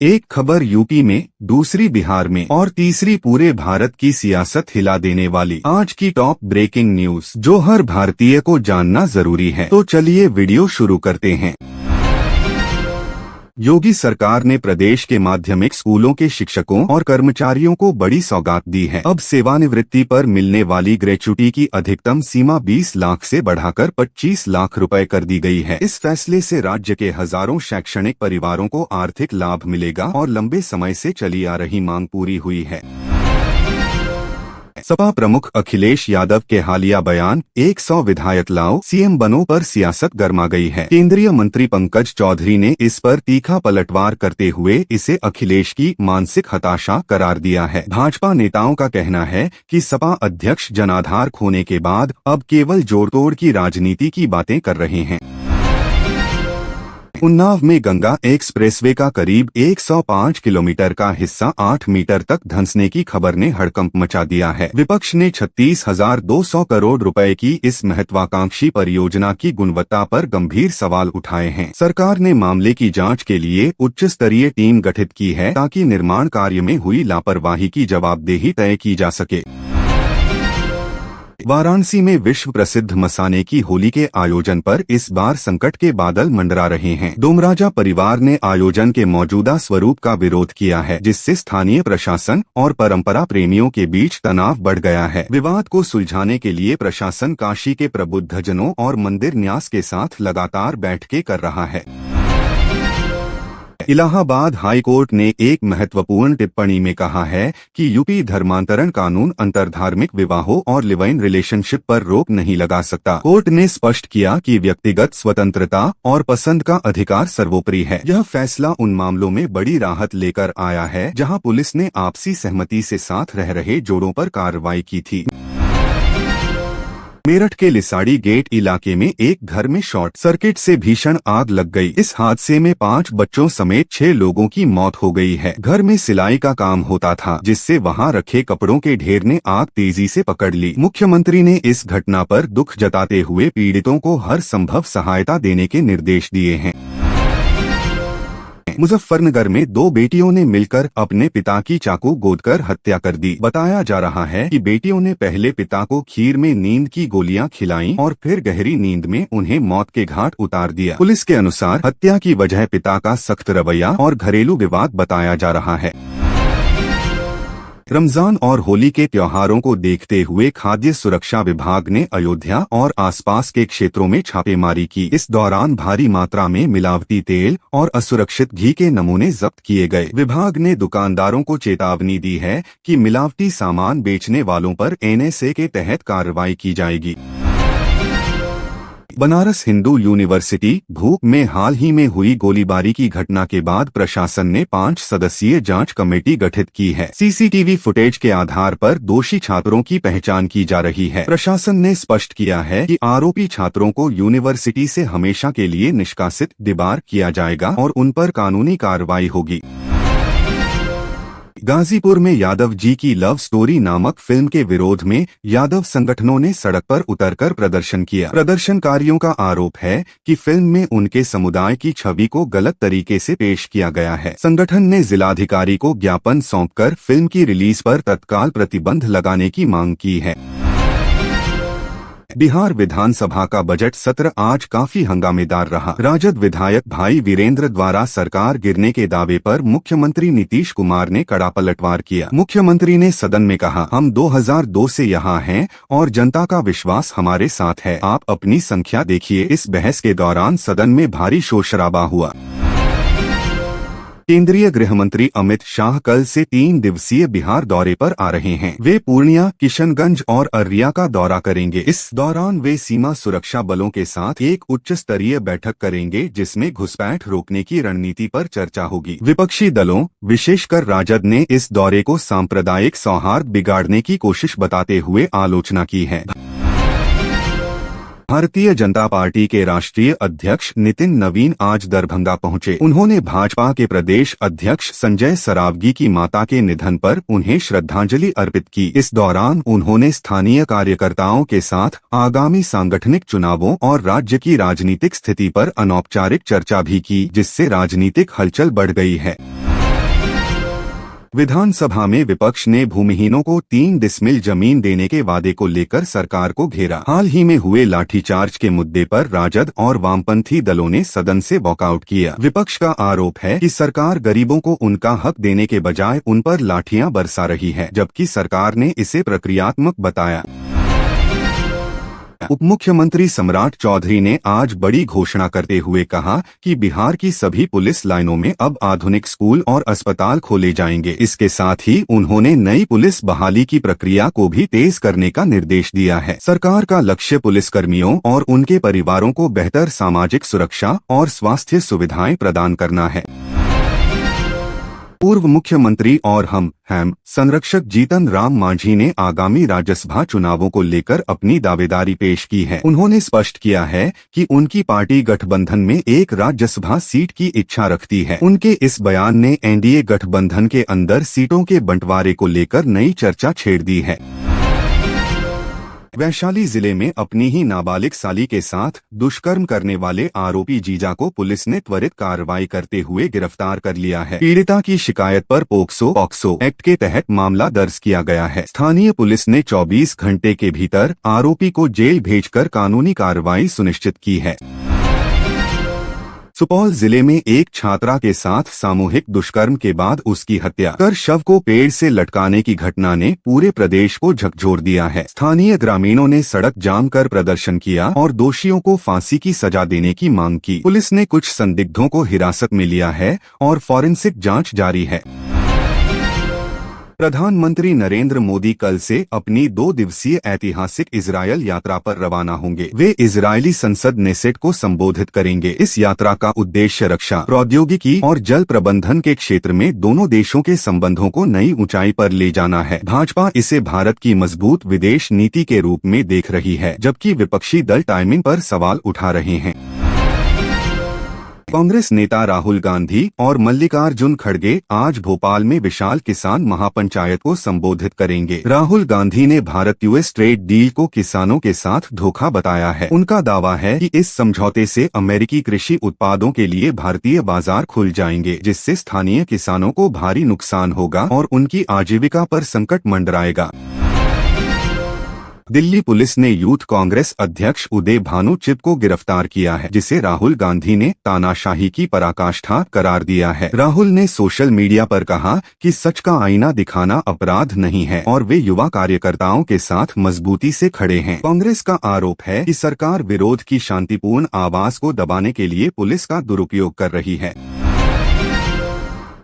एक खबर यूपी में, दूसरी बिहार में और तीसरी पूरे भारत की सियासत हिला देने वाली आज की टॉप ब्रेकिंग न्यूज जो हर भारतीय को जानना जरूरी है। तो चलिए वीडियो शुरू करते हैं। योगी सरकार ने प्रदेश के माध्यमिक स्कूलों के शिक्षकों और कर्मचारियों को बड़ी सौगात दी है। अब सेवानिवृत्ति पर मिलने वाली ग्रेच्युटी की अधिकतम सीमा 20 लाख से बढ़ाकर 25 लाख रुपए कर दी गई है। इस फैसले से राज्य के हजारों शैक्षणिक परिवारों को आर्थिक लाभ मिलेगा और लंबे समय से चली आ रही मांग पूरी हुई है। सपा प्रमुख अखिलेश यादव के हालिया बयान 100 विधायक लाओ सीएम बनो पर सियासत गर्मा गई है। केंद्रीय मंत्री पंकज चौधरी ने इस पर तीखा पलटवार करते हुए इसे अखिलेश की मानसिक हताशा करार दिया है। भाजपा नेताओं का कहना है कि सपा अध्यक्ष जनाधार खोने के बाद अब केवल जोड़तोड़ की राजनीति की बातें कर रहे हैं। उन्नाव में गंगा एक्सप्रेसवे का करीब 105 किलोमीटर का हिस्सा 8 मीटर तक धंसने की खबर ने हड़कंप मचा दिया है। विपक्ष ने 36,200 करोड़ रुपए की इस महत्वाकांक्षी परियोजना की गुणवत्ता पर गंभीर सवाल उठाए हैं। सरकार ने मामले की जांच के लिए उच्च स्तरीय टीम गठित की है ताकि निर्माण कार्य में हुई लापरवाही की जवाबदेही तय की जा सके। वाराणसी में विश्व प्रसिद्ध मसाने की होली के आयोजन पर इस बार संकट के बादल मंडरा रहे हैं। डोमराजा परिवार ने आयोजन के मौजूदा स्वरूप का विरोध किया है, जिससे स्थानीय प्रशासन और परंपरा प्रेमियों के बीच तनाव बढ़ गया है। विवाद को सुलझाने के लिए प्रशासन काशी के प्रबुद्धजनों और मंदिर न्यास के साथ लगातार बैठकें कर रहा है। इलाहाबाद हाई कोर्ट ने एक महत्वपूर्ण टिप्पणी में कहा है कि यूपी धर्मांतरण कानून अंतरधार्मिक विवाहों और लिव इन रिलेशनशिप पर रोक नहीं लगा सकता। कोर्ट ने स्पष्ट किया कि व्यक्तिगत स्वतंत्रता और पसंद का अधिकार सर्वोपरि है। यह फैसला उन मामलों में बड़ी राहत लेकर आया है जहां पुलिस ने आपसी सहमति से साथ रह रहे जोड़ों पर कार्रवाई की थी। मेरठ के लिसाड़ी गेट इलाके में एक घर में शॉर्ट सर्किट से भीषण आग लग गई। इस हादसे में 5 बच्चों समेत 6 लोगों की मौत हो गई है। घर में सिलाई का काम होता था, जिससे वहां रखे कपड़ों के ढेर ने आग तेजी से पकड़ ली। मुख्यमंत्री ने इस घटना पर दुख जताते हुए पीड़ितों को हर संभव सहायता देने के निर्देश दिए हैं। मुजफ्फरनगर में 2 बेटियों ने मिलकर अपने पिता की चाकू गोदकर हत्या कर दी। बताया जा रहा है कि बेटियों ने पहले पिता को खीर में नींद की गोलियां खिलाईं और फिर गहरी नींद में उन्हें मौत के घाट उतार दिया। पुलिस के अनुसार हत्या की वजह पिता का सख्त रवैया और घरेलू विवाद बताया जा रहा है। रमजान और होली के त्योहारों को देखते हुए खाद्य सुरक्षा विभाग ने अयोध्या और आसपास के क्षेत्रों में छापेमारी की। इस दौरान भारी मात्रा में मिलावटी तेल और असुरक्षित घी के नमूने जब्त किए गए। विभाग ने दुकानदारों को चेतावनी दी है कि मिलावटी सामान बेचने वालों पर NSA के तहत कार्रवाई की जाएगी। बनारस हिंदू यूनिवर्सिटी भूख में हाल ही में हुई गोलीबारी की घटना के बाद प्रशासन ने 5 सदस्यीय जांच कमेटी गठित की है। CCTV फुटेज के आधार पर दोषी छात्रों की पहचान की जा रही है। प्रशासन ने स्पष्ट किया है कि आरोपी छात्रों को यूनिवर्सिटी से हमेशा के लिए निष्कासित डिबार किया जाएगा और उन पर कानूनी कार्रवाई होगी। गाजीपुर में यादव जी की लव स्टोरी नामक फिल्म के विरोध में यादव संगठनों ने सड़क पर उतरकर प्रदर्शन किया। प्रदर्शनकारियों का आरोप है कि फिल्म में उनके समुदाय की छवि को गलत तरीके से पेश किया गया है। संगठन ने जिलाधिकारी को ज्ञापन सौंपकर फिल्म की रिलीज पर तत्काल प्रतिबंध लगाने की मांग की है। बिहार विधानसभा का बजट सत्र आज काफी हंगामेदार रहा। राजद विधायक भाई वीरेंद्र द्वारा सरकार गिरने के दावे पर मुख्यमंत्री नीतीश कुमार ने कड़ा पलटवार किया। मुख्यमंत्री ने सदन में कहा, हम 2002 से यहाँ हैं और जनता का विश्वास हमारे साथ है। आप अपनी संख्या देखिए। इस बहस के दौरान सदन में भारी शोर शराबा हुआ। केंद्रीय गृह मंत्री अमित शाह कल से 3 दिवसीय बिहार दौरे पर आ रहे हैं। वे पूर्णिया, किशनगंज और अररिया का दौरा करेंगे। इस दौरान वे सीमा सुरक्षा बलों के साथ एक उच्च स्तरीय बैठक करेंगे, जिसमें घुसपैठ रोकने की रणनीति पर चर्चा होगी। विपक्षी दलों, विशेषकर राजद ने इस दौरे को सांप्रदायिक सौहार्द बिगाड़ने की कोशिश बताते हुए आलोचना की है। भारतीय जनता पार्टी के राष्ट्रीय अध्यक्ष नितिन नवीन आज दरभंगा पहुंचे। उन्होंने भाजपा के प्रदेश अध्यक्ष संजय सरावगी की माता के निधन पर उन्हें श्रद्धांजलि अर्पित की। इस दौरान उन्होंने स्थानीय कार्यकर्ताओं के साथ आगामी सांगठनिक चुनावों और राज्य की राजनीतिक स्थिति पर अनौपचारिक चर्चा भी की, जिससे राजनीतिक हलचल बढ़ गई है। विधानसभा में विपक्ष ने भूमिहीनों को 3 डिसमिल जमीन देने के वादे को लेकर सरकार को घेरा। हाल ही में हुए लाठीचार्ज के मुद्दे पर राजद और वामपंथी दलों ने सदन से वॉकआउट किया। विपक्ष का आरोप है कि सरकार गरीबों को उनका हक देने के बजाय उन पर लाठियां बरसा रही है, जबकि सरकार ने इसे प्रक्रियात्मक बताया। उप मुख्यमंत्री सम्राट चौधरी ने आज बड़ी घोषणा करते हुए कहा कि बिहार की सभी पुलिस लाइनों में अब आधुनिक स्कूल और अस्पताल खोले जाएंगे। इसके साथ ही उन्होंने नई पुलिस बहाली की प्रक्रिया को भी तेज करने का निर्देश दिया है। सरकार का लक्ष्य पुलिसकर्मियों और उनके परिवारों को बेहतर सामाजिक सुरक्षा और स्वास्थ्य सुविधाएं प्रदान करना है। पूर्व मुख्यमंत्री और हम संरक्षक जीतन राम मांझी ने आगामी राज्यसभा चुनावों को लेकर अपनी दावेदारी पेश की है। उन्होंने स्पष्ट किया है कि उनकी पार्टी गठबंधन में एक राज्यसभा सीट की इच्छा रखती है। उनके इस बयान ने एनडीए गठबंधन के अंदर सीटों के बंटवारे को लेकर नई चर्चा छेड़ दी है। वैशाली जिले में अपनी ही नाबालिग साली के साथ दुष्कर्म करने वाले आरोपी जीजा को पुलिस ने त्वरित कार्रवाई करते हुए गिरफ्तार कर लिया है। पीड़िता की शिकायत पर पॉक्सो एक्ट के तहत मामला दर्ज किया गया है। स्थानीय पुलिस ने 24 घंटे के भीतर आरोपी को जेल भेजकर कानूनी कार्रवाई सुनिश्चित की है। सुपौल जिले में एक छात्रा के साथ सामूहिक दुष्कर्म के बाद उसकी हत्या कर शव को पेड़ से लटकाने की घटना ने पूरे प्रदेश को झकझोर दिया है। स्थानीय ग्रामीणों ने सड़क जाम कर प्रदर्शन किया और दोषियों को फांसी की सजा देने की मांग की। पुलिस ने कुछ संदिग्धों को हिरासत में लिया है और फॉरेंसिक जांच जारी है। प्रधानमंत्री नरेंद्र मोदी कल से अपनी 2 दिवसीय ऐतिहासिक इजरायल यात्रा पर रवाना होंगे। वे इजरायली संसद नेसेट को संबोधित करेंगे। इस यात्रा का उद्देश्य रक्षा, प्रौद्योगिकी और जल प्रबंधन के क्षेत्र में दोनों देशों के संबंधों को नई ऊंचाई पर ले जाना है। भाजपा इसे भारत की मजबूत विदेश नीति के रूप में देख रही है, जबकि विपक्षी दल टाइमिंग पर सवाल उठा रहे हैं। कांग्रेस नेता राहुल गांधी और मल्लिकार्जुन खड़गे आज भोपाल में विशाल किसान महापंचायत को संबोधित करेंगे। राहुल गांधी ने भारत यूएस ट्रेड डील को किसानों के साथ धोखा बताया है। उनका दावा है कि इस समझौते से अमेरिकी कृषि उत्पादों के लिए भारतीय बाजार खुल जाएंगे, जिससे स्थानीय किसानों को भारी नुकसान होगा और उनकी आजीविका पर संकट मंडराएगा। दिल्ली पुलिस ने यूथ कांग्रेस अध्यक्ष उदय भानु चिब को गिरफ्तार किया है, जिसे राहुल गांधी ने तानाशाही की पराकाष्ठा करार दिया है। राहुल ने सोशल मीडिया पर कहा कि सच का आईना दिखाना अपराध नहीं है और वे युवा कार्यकर्ताओं के साथ मजबूती से खड़े हैं। कांग्रेस का आरोप है कि सरकार विरोध की शांतिपूर्ण आवाज को दबाने के लिए पुलिस का दुरुपयोग कर रही है।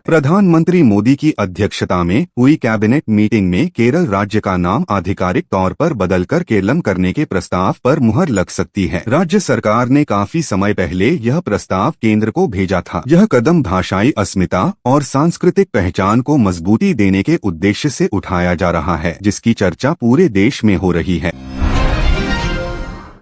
प्रधानमंत्री मोदी की अध्यक्षता में हुई कैबिनेट मीटिंग में केरल राज्य का नाम आधिकारिक तौर पर बदलकर केरलम करने के प्रस्ताव पर मुहर लग सकती है। राज्य सरकार ने काफी समय पहले यह प्रस्ताव केंद्र को भेजा था। यह कदम भाषाई अस्मिता और सांस्कृतिक पहचान को मजबूती देने के उद्देश्य से उठाया जा रहा है, जिसकी चर्चा पूरे देश में हो रही है।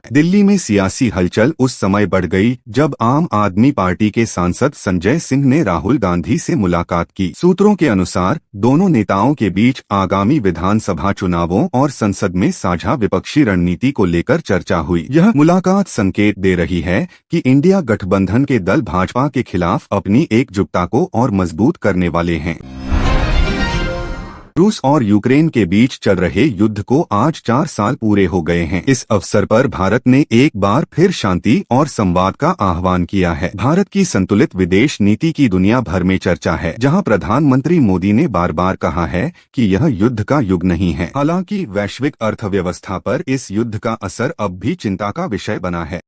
दिल्ली में सियासी हलचल उस समय बढ़ गई जब आम आदमी पार्टी के सांसद संजय सिंह ने राहुल गांधी से मुलाकात की। सूत्रों के अनुसार दोनों नेताओं के बीच आगामी विधानसभा चुनावों और संसद में साझा विपक्षी रणनीति को लेकर चर्चा हुई। यह मुलाकात संकेत दे रही है कि इंडिया गठबंधन के दल भाजपा के खिलाफ अपनी एकजुटता को और मजबूत करने वाले हैं। रूस और यूक्रेन के बीच चल रहे युद्ध को आज 4 साल पूरे हो गए हैं। इस अवसर पर भारत ने एक बार फिर शांति और संवाद का आह्वान किया है। भारत की संतुलित विदेश नीति की दुनिया भर में चर्चा है, जहां प्रधानमंत्री मोदी ने बार बार कहा है कि यह युद्ध का युग नहीं है। हालांकि वैश्विक अर्थव्यवस्था पर इस युद्ध का असर अब भी चिंता का विषय बना है।